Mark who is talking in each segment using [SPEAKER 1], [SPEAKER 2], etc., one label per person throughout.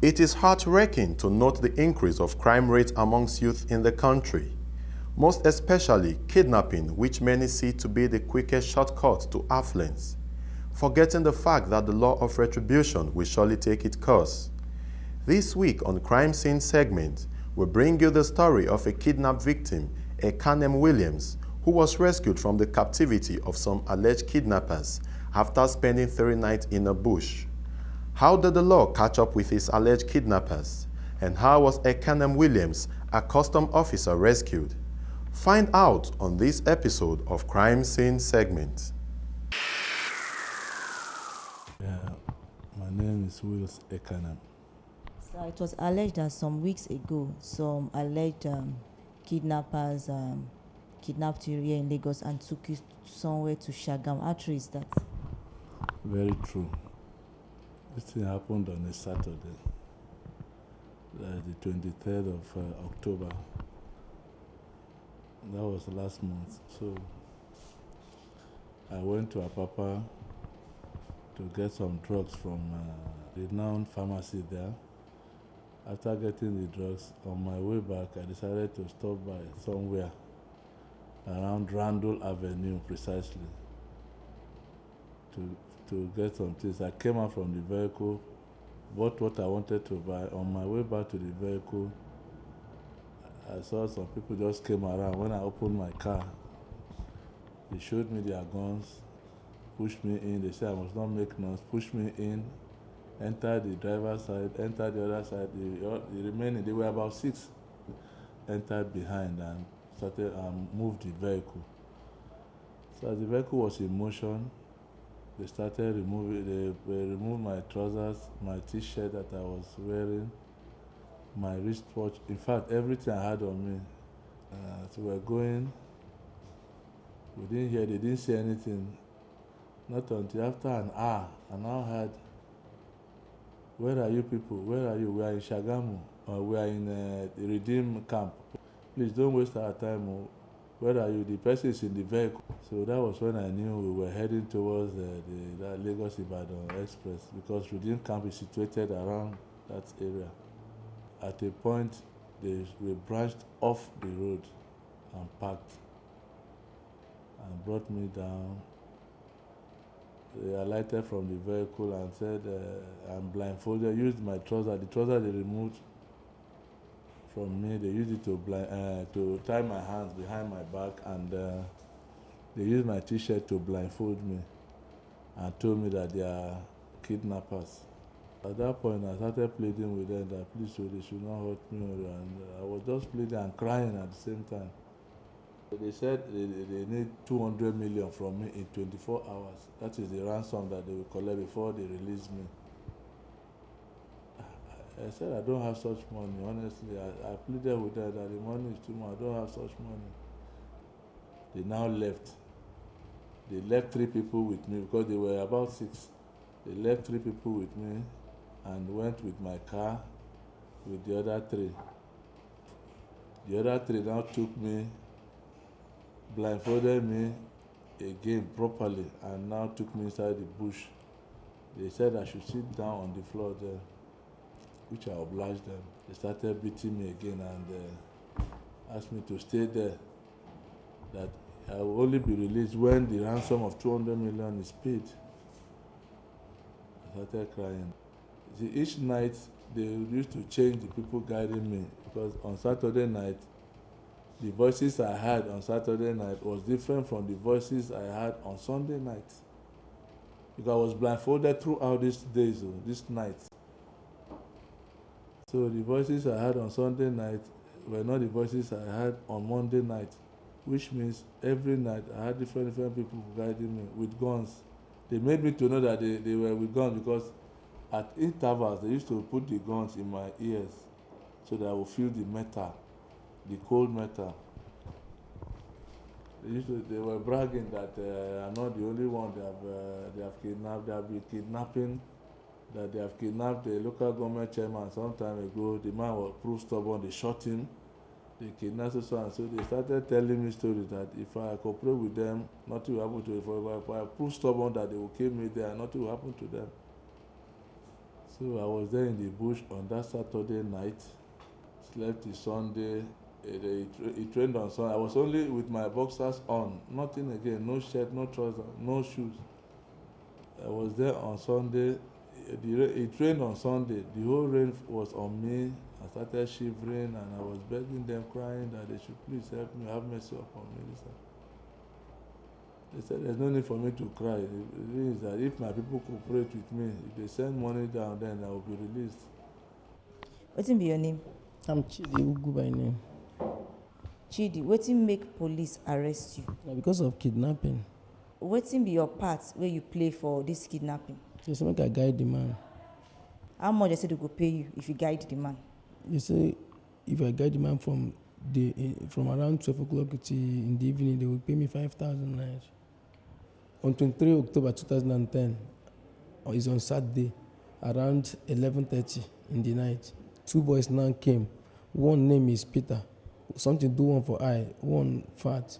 [SPEAKER 1] It is heart-wrenching to note the increase of crime rates amongst youth in the country, most especially kidnapping, which many see to be the quickest shortcut to affluence, forgetting the fact that the law of retribution will surely take its course. This week on Crime Scene segment, we bring you the story of a kidnapped victim, Ekanem Williams, who was rescued from the captivity of some alleged kidnappers after spending 3 nights in a bush. How did the law catch up with his alleged kidnappers? And how was Ekanem Williams, a customs officer, rescued? Find out on this episode of Crime Scene segment.
[SPEAKER 2] My name is Wills Ekanem.
[SPEAKER 3] So it was alleged that some weeks ago, some alleged kidnappers kidnapped you here in Lagos and took you somewhere to Shagam. How true is that?
[SPEAKER 2] Very true. This thing happened on a Saturday, the 23rd of October. That was last month. So I went to Apapa to get some drugs from the renowned pharmacy there. After getting the drugs, on my way back, I decided to stop by somewhere around Randall Avenue precisely to get some things. I came out from the vehicle, bought what I wanted to buy. On my way back to the vehicle, I saw some people just came around. When I opened my car, they showed me their guns, pushed me in. They said I must not make noise, pushed me in, entered the driver's side, entered the other side. The remaining, they were about 6, entered behind and started moved the vehicle. So as the vehicle was in motion, they started removing, they removed my trousers, my t-shirt that I was wearing, my wristwatch, in fact, everything I had on me. So we're going, we didn't hear, they didn't say anything. Not until after an hour, I now heard, "Where are you people? Where are you? We are in Shagamu, or we are in the Redeem camp. Please don't waste our time. Where are you? The person is in the vehicle." So that was when I knew we were heading towards the Lagos Ibadan Express, because Redeem camp is situated around that area. At a point, we branched off the road and parked and brought me down. They alighted from the vehicle and said, I'm blindfolded. Used my trouser. The trouser they removed from me, they used it to tie my hands behind my back, and they used my t-shirt to blindfold me and told me that they are kidnappers. At that point, I started pleading with them that please, they should not hurt me, and I was just pleading and crying at the same time. They said they need 200 million from me in 24 hours. That is the ransom that they will collect before they release me. I said I don't have such money, honestly. I pleaded with them that the money is too much, I don't have such money. They now left. They left 3 people with me because they were about 6. They left 3 people with me and went with my car with the other 3. The other 3 now took me, blindfolded me again properly, and now took me inside the bush. They said I should sit down on the floor there, which I obliged them. They started beating me again and asked me to stay there, that I will only be released when the ransom of 200 million is paid. I started crying. See, each night they used to change the people guiding me, because on Saturday night, the voices I heard on Saturday night was different from the voices I heard on Sunday night. Because I was blindfolded throughout these days, this night. So the voices I heard on Sunday night were not the voices I heard on Monday night, which means every night I had different people guiding me with guns. They made me to know that they were with guns, because at intervals they used to put the guns in my ears so that I would feel the metal, the cold metal. They were bragging that I'm not the only one they have kidnapped. They have been kidnapping, that they have kidnapped the local government chairman some time ago. The man was proved stubborn. They shot him. They kidnapped so and so. They started telling me stories that if I cooperate with them, nothing will happen to them. If I prove stubborn that they will kill me there, nothing will happen to them. So I was there in the bush on that Saturday night, slept till Sunday. It rained on Sunday. I was only with my boxers on, nothing again, no shirt, no trousers, no shoes. I was there on Sunday. It rained on Sunday. The whole rain was on me. I started shivering and I was begging them, crying that they should please help me, have mercy upon me. They said there's no need for me to cry. The thing is that if my people cooperate with me, if they send money down, then I will be released.
[SPEAKER 3] Wetin be your name?
[SPEAKER 4] I'm Chidi Ugu by name.
[SPEAKER 3] Chidi, wetin make police arrest you?
[SPEAKER 4] Na because of kidnapping.
[SPEAKER 3] Wetin be your part wey you play for this kidnapping?
[SPEAKER 4] They say make I guide the man.
[SPEAKER 3] How much they say they go pay you if you guide the man?
[SPEAKER 4] They say if I guide the man from around 12 o'clock till in the evening, they will pay me 5,000 naira. On 23 October 2010, it's on Saturday, around 11:30 in the night, two boys now came. One name is Peter. Something do one for eye, one fat.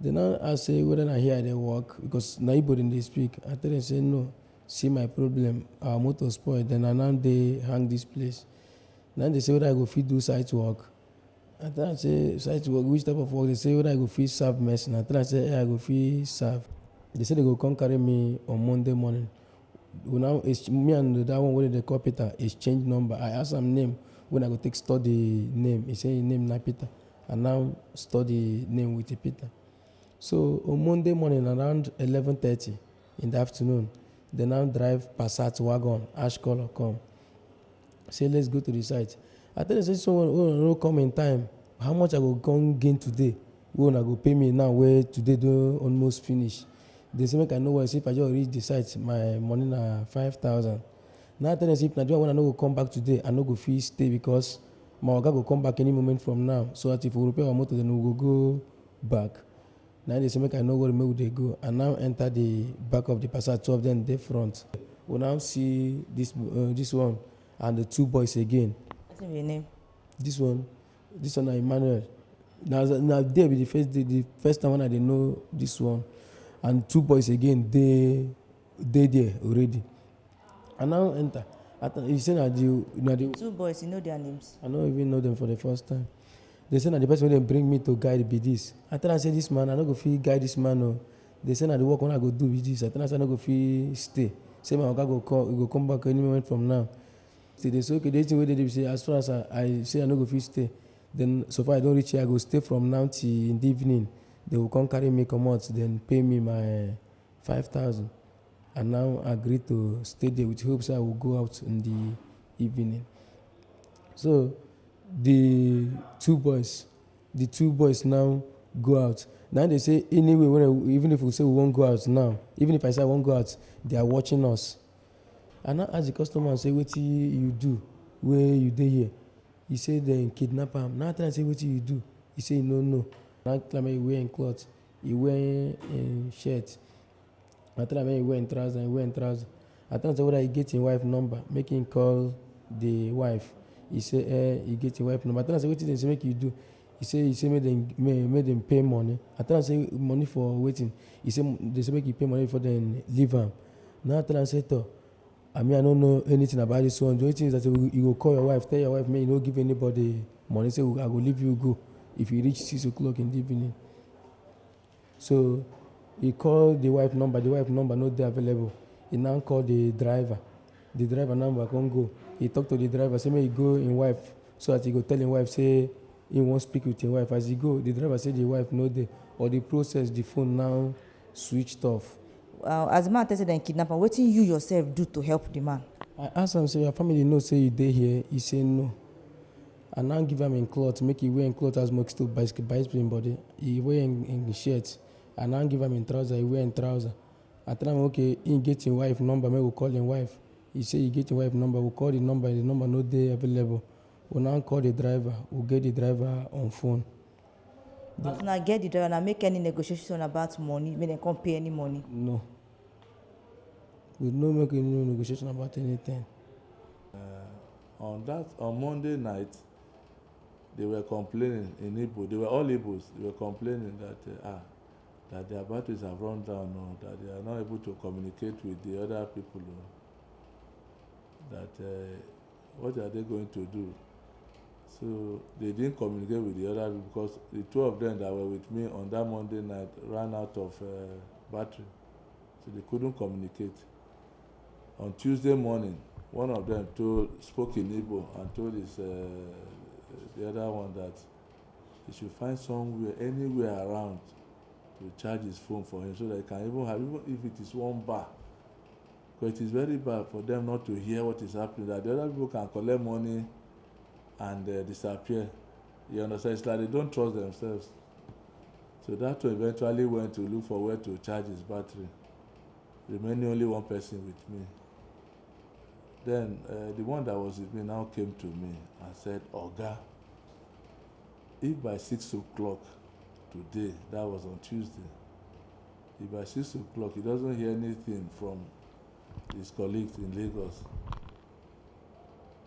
[SPEAKER 4] They now ask say whether I hear they work because na Igbo they speak. I tell them say no. See my problem, our motor spoiled. Then now they hang this place. Now they say whether I go fit do site work. I tell them say site work, which type of work? They say whether I go fit serve medicine. I tell them say I go fit serve. They say they go come carry me on Monday morning. Now me and that one where they call Peter exchange number. I ask him name when I go take study name. He say his name na Peter. And now study name with Peter. So on Monday morning around 11:30 in the afternoon, they now drive Passat wagon, ash color come. Say let's go to the site. I tell them say someone will come in time. How much I go come gain today? Who I go pay me now where today do almost finish. They say make I know what if I just reach the site, my money na 5,000. Now I tell them say if Nigeria when I no go come back today, I no go fee stay because my oga go come back any moment from now. So that if we repair our motor, then we go go back. Now they say make I know where they go. And now enter the back of the Passat, two of them they front. We now see this one and the two boys again.
[SPEAKER 3] What's your name?
[SPEAKER 4] This one na Emmanuel. Now there be the first time when I didn't know this one. And two boys again, they there already. And now enter. You say that the
[SPEAKER 3] Two boys, you know their names?
[SPEAKER 4] I don't even know them for the first time. They say that the person when they bring me to guide be this. I tell them say this man, I don't go feel guide this man. No. They say that the work when I go do with this. I tell them say I don't go feel stay. Say my oga go come back any moment from now. So they say okay, the thing where they say as far as I say I don't go feel stay. Then so far I don't reach here, I go stay from now till in the evening. They will come carry me come out, then pay me my 5,000. And now I agree to stay there with hopes I will go out in the evening. So the two boys now go out. Now they say anyway, even if we say we won't go out now, even if I say I won't go out, they are watching us. And now ask the customer and say, what you do? Where you dey here? He say they kidnap him. Now I tell him say, what you do? He say no. Now tell me he wearing clothes, he wearing shirt. I tell him he wearing trousers, I tell him say whether he get his wife number, make him call the wife. He say he get his wife number. I tell him say what they say make you do. He say make them pay money. I tell him say money for waiting. He say they say make you pay money for them leave him. Now I tell him say to. I don't know anything about this one. The only thing is that you go call your wife, tell your wife, man, you don't give anybody money. Say I go leave you go if you reach 6 o'clock in the evening. So he called the wife number not there available. He now called the driver. The driver number can't go. He talked to the driver, say may he go in wife so that he go tell his wife, say he won't speak with his wife. As he go, the driver said the wife no there. Or the process, the phone now switched off.
[SPEAKER 3] As the man tested and kidnapped, what you yourself do to help the man?
[SPEAKER 4] I asked him, say your family know say you dey here. He say no. I now give him in cloth, make he wear in cloth as much to bicycle body. He wear in shirt. I now give him in trouser, he wear in trouser. I tell him, okay, he get his wife number, maybe we'll call him wife. He say he get his wife number, we'll call the number no dey available. We'll now call the driver, we'll get the driver on phone.
[SPEAKER 3] But now get the driver, now make any negotiation about money, make them can't pay any money.
[SPEAKER 4] No. We don't make any negotiation about anything.
[SPEAKER 2] On Monday night, they were complaining in Igbo. They were all Igbos. They were complaining that their batteries have run down, or that they are not able to communicate with the other people. that what are they going to do. So they didn't communicate with the other people because the two of them that were with me on that Monday night ran out of battery, so they couldn't communicate. On Tuesday morning, one of them spoke in Igbo and told the other one that he should find somewhere, anywhere around, to charge his phone for him so that he can even have, even if it is one bar. Because it is very bad for them not to hear what is happening, that the other people can collect money and disappear. You understand? It's like they don't trust themselves. So that one eventually went to look for where to charge his battery, remaining only one person with me. Then the one that was with me now came to me and said, Oga, if by 6 o'clock today, that was on Tuesday, if by 6 o'clock he doesn't hear anything from his colleagues in Lagos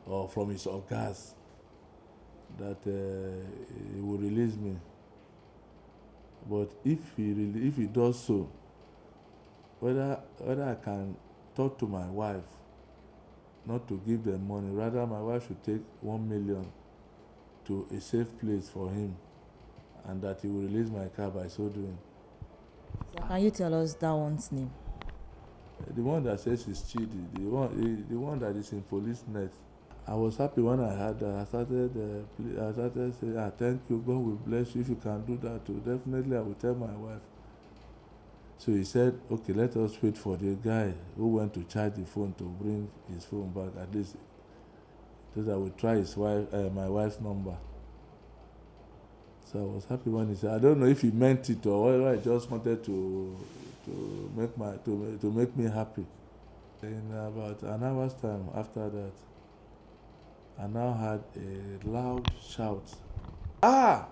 [SPEAKER 2] or from his ogas, that he will release me. But if he does so, whether I can talk to my wife not to give them money, rather my wife should take 1 million to a safe place for him, and that he will release my car by so doing.
[SPEAKER 3] So can you tell us that one's name?
[SPEAKER 2] The one that says he's cheating, the one that is in police net. I was happy when I had that. I started saying, thank you, God will bless you if you can do that too. Definitely I will tell my wife. So he said, okay, let us wait for the guy who went to charge the phone to bring his phone back, at least so that I would try my wife's number. So I was happy when he said, I don't know if he meant it or whether I just wanted to make me happy. In about an hour's time after that, I now had a loud shout. Ah!